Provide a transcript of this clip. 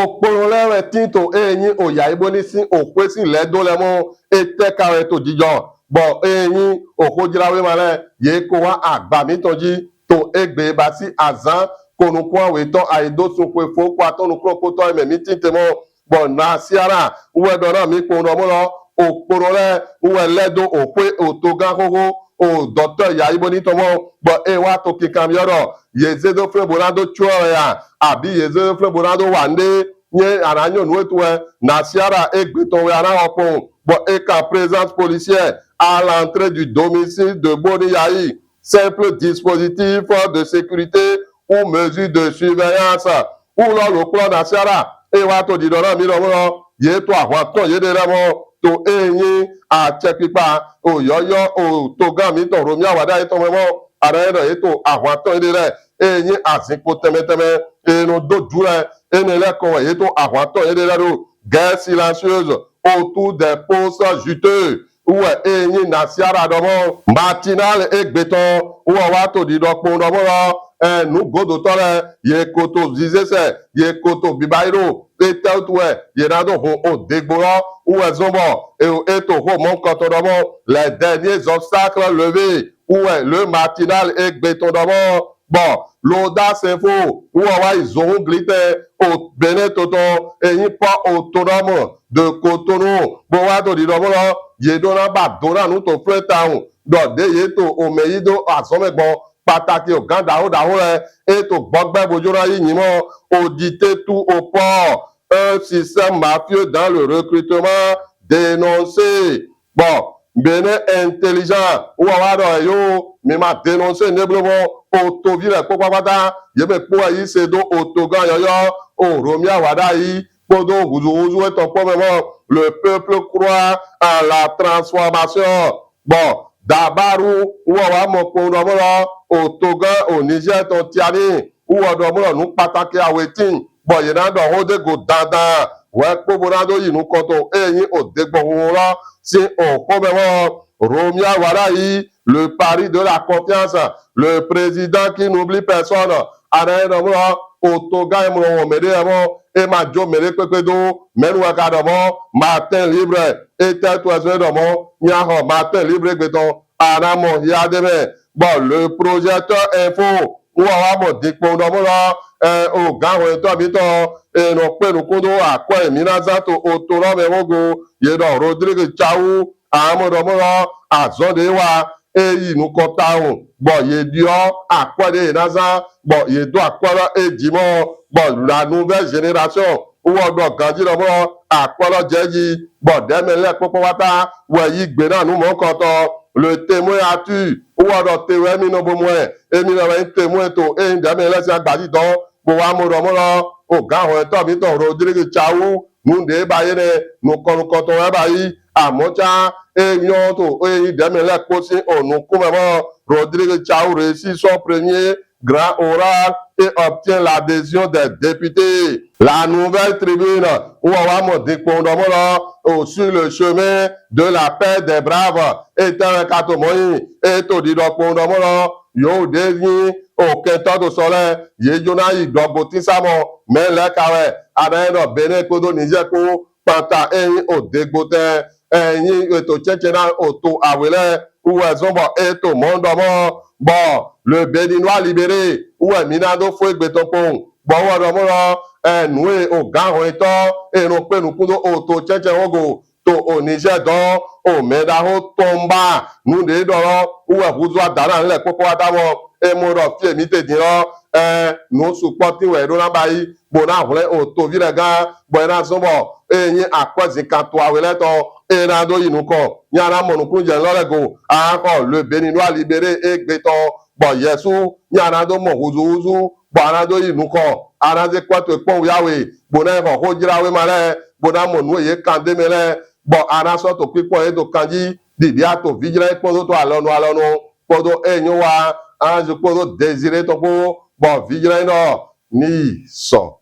okpolole tinto enyi oya ibonisi okwesi ledolemo etekare to jijo bo enyi okojirawe male yekowa agbamitonji to egbe basi azan konukwa weto aidosun kwe fo kwa tonu kroko to ememi tintemo bo na siara uwedona mi kponomo okpolole uweledo okwe otogan koko o docteur ya iboni tomo bo ewa to kikamioro yezedo flebourado chuoya abi yezedo flebourado wande nye aranyo nuetwe na siara egbeton we ara opon bo eka présence policière à l'entrée du domicile de Boni Yahi simple dispositif de sécurité ou mesure de surveillance ou lo plan na siara ewa to didora mi lo ye to àwọn ton ye de remo to enyi achepipa oyoyo o toga mi to romi awada ito memo ara ero eto àwọn ton de re enyi asinpo temeteme enu doju re enele ko eto àwọn ton de re guerre silencieuse autour des postes juteux uwe enyi na siara domo matinal egbeton uwe wa to didokpon domo nu godo tore ye koto zizese ye koto bibairo eteltwe ye nado ho odegboro uwe zombo eto ho mon kotodomo les derniers obstacles levés uwe le matinal egbeton domo bon l'audace info uwe wa izorun glite o bene toto eyin pa autonome de Cotonou bo wa to didomo lo ye dona ba dona nu to fletown do de ye to omeyido asomegbon pàtàkì ọ̀gá dàhódàhó rẹ ètò gbọgbẹ́ bojúra yìí yìí mọ́ auditer tout au port un système mafieux dans le recrutement dénoncé bon bene intelligent wọ́n wá dọ̀ yóò mi máa dénoncer nígbàgbọ́ òtòbí rẹ̀ kó pápátá yẹ́bẹ̀ kó ẹ̀yí ṣe dó òtògán yọyọ́ òròmí àwàdá yìí kódó wùzùwùzù ètò pọ́mẹ́mọ́ le peuple croit à la transformation bon dabaru wọ́n wá mọ̀ pé ọmọlọ́ òtògán oníṣẹ́ tó tíarí wọ́n ọmọlọ́ ní pàtàkì àwẹ̀tìn bọ̀yẹ̀ náà dọ̀ ó dégò dandan wọ́n kpóbo náà tó yìí ní kọ́tọ̀ ẹ̀yìn òdégbò wọ́n sí òkóbẹ̀wọ́ romi awara yìí le pari de la confiance le président qui n'oublie personne ààrẹ ọmọlọ́ òtògán ẹ̀mọ̀ wọ̀n mẹ́rẹ́ ẹ̀mọ́ ẹ̀ máa jó mẹ́rẹ́ pépé dó mẹ́nu ẹ̀ka dọ̀mọ́ martin libre ètò ẹ̀tọ́ ẹ̀sọ́ ẹ̀dọ̀mọ́ nyahọ̀ martin libre gbẹ̀tọ̀ àràmọ̀ yadẹ́bẹ̀ bon le projecteur info wọ́n wá mọ̀ dípò ọmọlọ́ ọ̀gá àwọn ẹ̀tọ́ mi tọ́ ẹ̀rọ pẹ̀lúkúndó àkọ́ ẹ̀mí nazato otorọ́mẹ̀wọ́gò yẹ̀dọ̀ rodrigue chawu àmọ́dọ̀mọ́lọ́ àzọ́dẹ̀ wa èyí nukọ táwọn bọ̀ yẹ̀díọ́ àkọ́dẹ̀ naza bọ̀ yẹ̀dọ́ àkọ́rọ́ èjìmọ́ bọ̀ la nouvelle génération wọ́n dọ̀ gàdí lọ́mọ́ àkọ́rọ́ jẹ́yì bọ̀ dẹ́mẹ̀lẹ́ pọ́pọ́ wátá wẹ̀yí gbé náà nù mọ́ kọ́tọ́ le témoin a-tu wọ́dọ̀ témoin mi náà bó mọ́ ẹ̀ èmi náà ń témoin tó èyí dẹ́mẹ̀lẹ́ sí agbàdì dán bó wá mọ́ dọ̀mọ́ ọ̀gá àwọn ẹ̀tọ́ mi tọ̀ rodrigue chawu nùdé báyé rẹ̀ nùkọ́nùkọ́ tó wẹ́ báyìí àmọ́já èèyàn tó èyí dẹ́mẹ̀lẹ́ kó sí ọ̀nù kúmẹ̀mọ́ rodrigue chawu réussit son premier grand oral et obtient l'adhésion des députés. La nouvelle tribune où on va monter sur le chemin de la paix des braves est un catomoï et tout dit donc yo désigné aucun temps de soleil yejona yi doboti samo mais le kawe adaino bene kodo nijeko panta eyin odegbote eyin eto chechena oto awele où elles ont et tout monde bon le béninois libéré où minado fue gbetopon bon wadomoro enwe ogan eto eno penu kudo oto cheche ogo to onije don o medaho tomba nude doro uwe buzu adara nle popo adawo emoro fi emi te dinro no support we ro namba yi bona hule o to vire gan bona sobo eyin akwezi kan to awele to erado yinuko nyara monukun je lorego ako le béninois libéré egbeton bo yesu nyara do mo huzu bonado yinuko araze kwato pon yawe bona ho jirawe mare bona monu ye kande mele bon ara soto pipo edo kanji didi ato vigile podo to alonu podo enyo wa anju podo désiré to po bon vigile no ni so